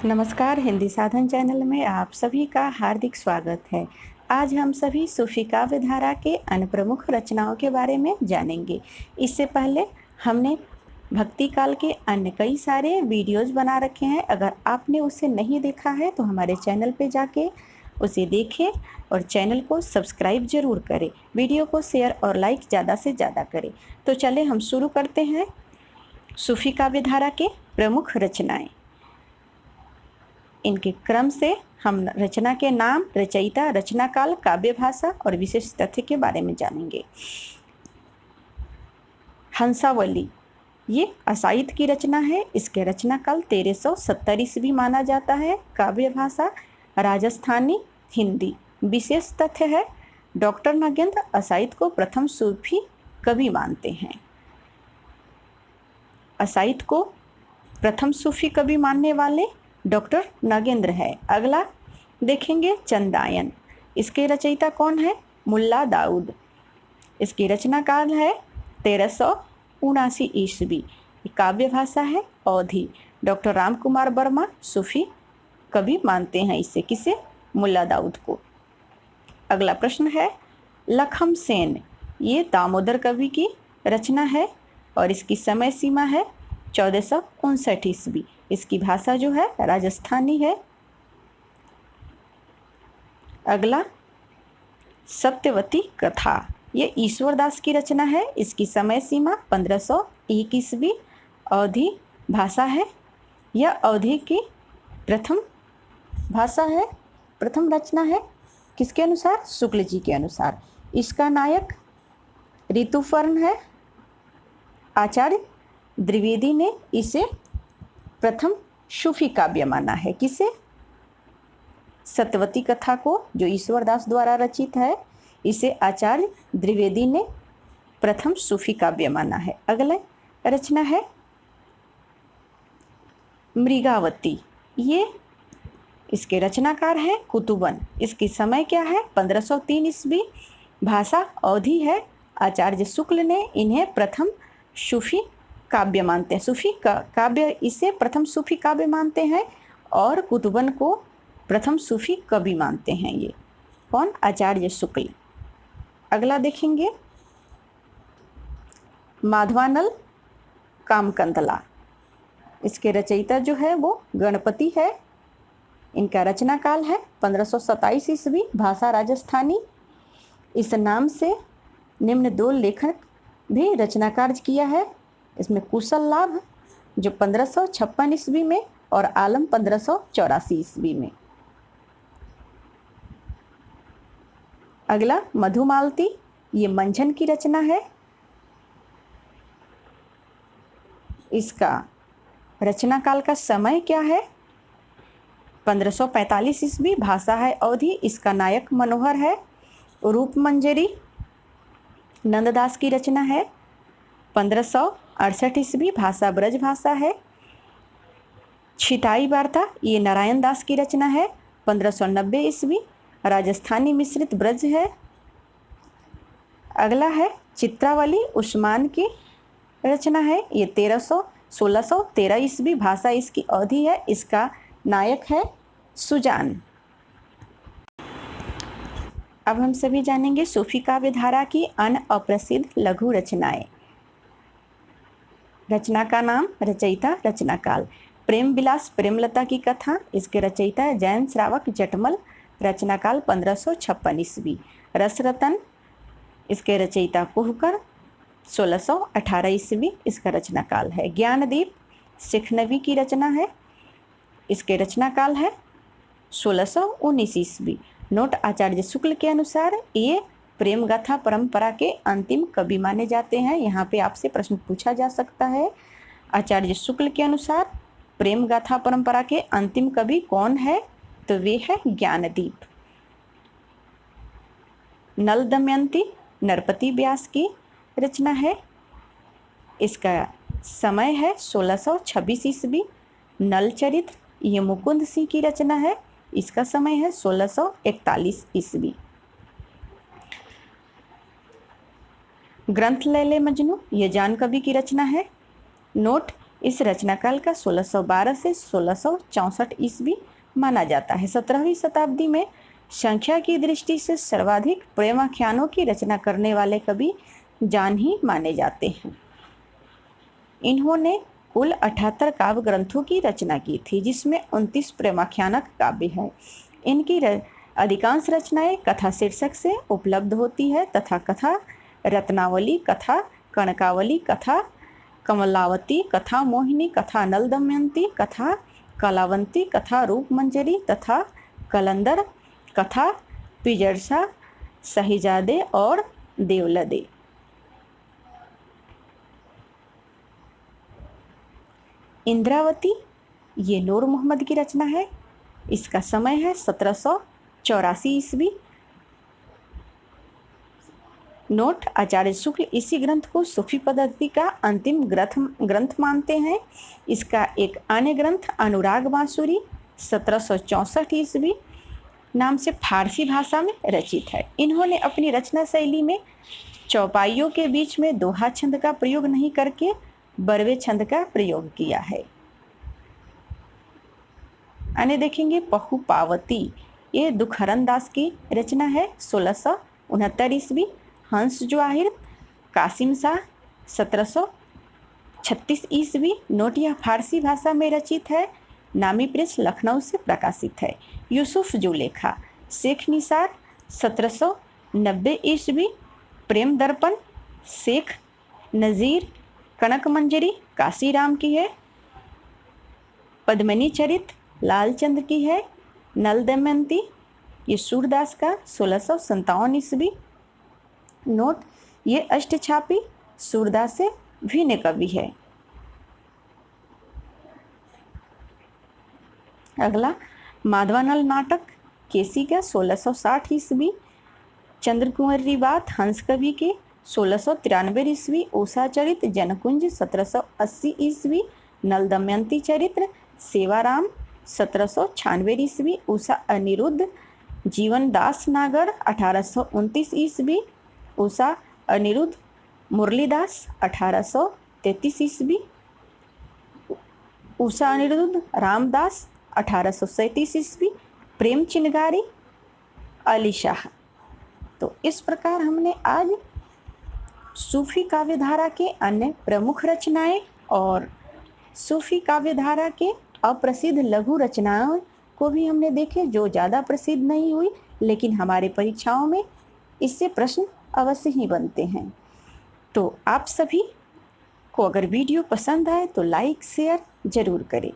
नमस्कार, हिंदी साधन चैनल में आप सभी का हार्दिक स्वागत है। आज हम सभी सूफी काव्य धारा के अन्य प्रमुख रचनाओं के बारे में जानेंगे। इससे पहले हमने भक्ति काल के अन्य कई सारे वीडियोस बना रखे हैं। अगर आपने उसे नहीं देखा है तो हमारे चैनल पे जाके उसे देखें और चैनल को सब्सक्राइब जरूर करें। वीडियो को शेयर और लाइक ज़्यादा से ज़्यादा करें। तो चले हम शुरू करते हैं सूफी काव्य धारा के प्रमुख रचनाएं। इनके क्रम से हम रचना के नाम, रचयिता, रचना काल, काव्य भाषा और विशेष तथ्य के बारे में जानेंगे। हंसावली ये असाइद की रचना है। इसके रचना काल 1370 ईस्वी माना जाता है। काव्य भाषा राजस्थानी हिंदी। विशेष तथ्य है डॉक्टर नागेंद्र असाइद को प्रथम सूफी कवि मानते हैं। असाइद को प्रथम सूफी कवि मानने वाले डॉक्टर नागेंद्र है। अगला देखेंगे चंदायन। इसके रचयिता कौन है? मुल्ला दाऊद। इसकी रचना काल है 1379 ईस्वी। काव्य भाषा है अवधी। डॉक्टर राम कुमार वर्मा सूफी कवि मानते हैं इसे। किसे? मुल्ला दाऊद को। अगला प्रश्न है लखम सेन। ये दामोदर कवि की रचना है और इसकी समय सीमा है 1459 ईस्वी। इसकी भाषा जो है राजस्थानी है। अगला सत्यवती कथा। ये ईश्वरदास की रचना है। इसकी समय सीमा 1501 ईस्वी। अवधी भाषा है। यह अवधी की प्रथम भाषा है, प्रथम रचना है। किसके अनुसार? शुक्ल जी के अनुसार। इसका नायक ऋतुपर्ण है। आचार्य द्विवेदी ने इसे प्रथम सूफी काव्य माना है। किसे? सत्यवती कथा को, जो ईश्वरदास द्वारा रचित है, इसे आचार्य द्विवेदी ने प्रथम सूफी काव्य माना है। अगला रचना है मृगावती। ये इसके रचनाकार है कुतुबन। इसकी समय क्या है? 1503 ईस्वी। भाषा अवधी है। आचार्य शुक्ल ने इन्हें प्रथम सूफी काव्य मानते हैं। सूफी काव्य इसे प्रथम सूफी काव्य मानते हैं और कुतुबन को प्रथम सूफी कवि मानते हैं। ये कौन? आचार्य शुक्ल। अगला देखेंगे माधवानल कामकंतला। इसके रचयिता जो है वो गणपति है। इनका रचना काल है 1527 ईस्वी। भाषा राजस्थानी। इस नाम से निम्न दो लेखक भी रचना कार्य किया है। इसमें कुशल लाभ जो 1556 ईस्वी में और आलम 1584 ईस्वी में। अगला मधुमालती। ये मंझन की रचना है। इसका रचना काल का समय क्या है? 1545 ईस्वी। भाषा है अवधी। इसका नायक मनोहर है। रूप मंजरी नंददास की रचना है। 1568 ईस्वी। भाषा ब्रज भाषा है। छिटाई वार्ता ये नारायण दास की रचना है। 1590 ईस्वी। राजस्थानी मिश्रित ब्रज है। अगला है चित्रावली। उस्मान की रचना है। ये 1613 ईस्वी। भाषा इसकी अवधी है। इसका नायक है सुजान। अब हम सभी जानेंगे सूफी काव्य धारा की अन्य अप्रसिद्ध लघु रचनाएं। रचना का नाम, रचयिता, रचना काल। प्रेम विलास प्रेमलता की कथा। इसके रचयिता है जैन श्रावक जटमल। रचना काल 1556 ईस्वी। रसरतन। इसके रचयिता कुहकर। 1618 ईस्वी इसका रचना काल है। ज्ञानदीप सिखनवी की रचना है। इसके रचना काल है 1619 ईस्वी। नोट आचार्य शुक्ल के अनुसार ये प्रेम गाथा परंपरा के अंतिम कवि माने जाते हैं। यहाँ पे आपसे प्रश्न पूछा जा सकता है। आचार्य शुक्ल के अनुसार प्रेम गाथा परंपरा के अंतिम कवि कौन है? तो वे है ज्ञानदीप। नल दमयंती नरपति व्यास की रचना है। इसका समय है 1626 ईस्वी। नल चरित्र ये मुकुंद सिंह की रचना है। इसका समय है 1641 ईस्वी। ग्रंथ लैले मजनू ये जान कवि की रचना है। नोट इस रचनाकाल का 1612 से 1664 ईस्वी माना जाता है। 17वीं शताब्दी में संख्या की दृष्टि से सर्वाधिक प्रेमाख्यानों की रचना करने वाले कवि जान ही माने जाते हैं। इन्होंने कुल 78 काव्य ग्रंथों की रचना की थी, जिसमें 29 प्रेमाख्यानक काव्य हैं। इनकी अधिकांश रचनाएं कथा शीर्षक से उपलब्ध होती है तथा कथा रत्नावली, कथा कनकावली, कथा कमलावती, कथा मोहिनी, कथा नल दमयंती, कथा कलावंती, कथा रूपमंजरी तथा कलंदर, कथा पिजरसा, शहीजादे और देवलदे। इंद्रावती ये नूर मोहम्मद की रचना है। इसका समय है 1784 ईस्वी। नोट: आचार्य शुक्ल इसी ग्रंथ को सूफी पद्धति का अंतिम ग्रंथ मानते हैं। इसका एक अन्य ग्रंथ अनुराग बांसुरी 1764 ईस्वी नाम से फारसी भाषा में रचित है। इन्होंने अपनी रचना शैली में चौपाइयों के बीच में दोहा छंद का प्रयोग नहीं करके बरवे छंद का प्रयोग किया है। आने देखेंगे पहुपावती, ये दुखहरन दास की रचना है। 1669 ईस्वी। हंस जवाहिर कासिम शाह 1736 ईस्वी। नोट: यह फारसी भाषा में रचित है। नामी प्रेस लखनऊ से प्रकाशित है। यूसुफ जुलेखा शेख निसार 1790 ईस्वी। प्रेम दर्पण शेख नज़ीर कनक मंजरी काशीराम की है। पद्मिनी चरित लालचंद की है। नल दमयंती ये सूरदास का 1657 ईस्वी। नोट: ये अष्टछापी सूरदास से भिन्न कवि है। अगला माधवानल नाटक केसी का 1660 ईस्वी। चंद्रकुंवरी बात हंस कवि के 1693 ईस्वी। उषा चरित जनकुंज 1780 ईस्वी। नल दमयंती चरित्र सेवाराम 1796 ईस्वी। उषा अनिरुद्ध जीवन दास नागर 1829 ईस्वी। उषा अनिरुद्ध मुरलीदास 1833 ईस्वी। उषा अनिरुद्ध रामदास 1837 ईस्वी। प्रेम चिनगारी अली शाह। तो इस प्रकार हमने आज सूफी काव्यधारा के अन्य प्रमुख रचनाएं और सूफी काव्यधारा के अप्रसिद्ध लघु रचनाओं को भी हमने देखे, जो ज़्यादा प्रसिद्ध नहीं हुई, लेकिन हमारे परीक्षाओं में इससे प्रश्न अवश्य ही बनते हैं। तो आप सभी को अगर वीडियो पसंद आए तो लाइक शेयर ज़रूर करें।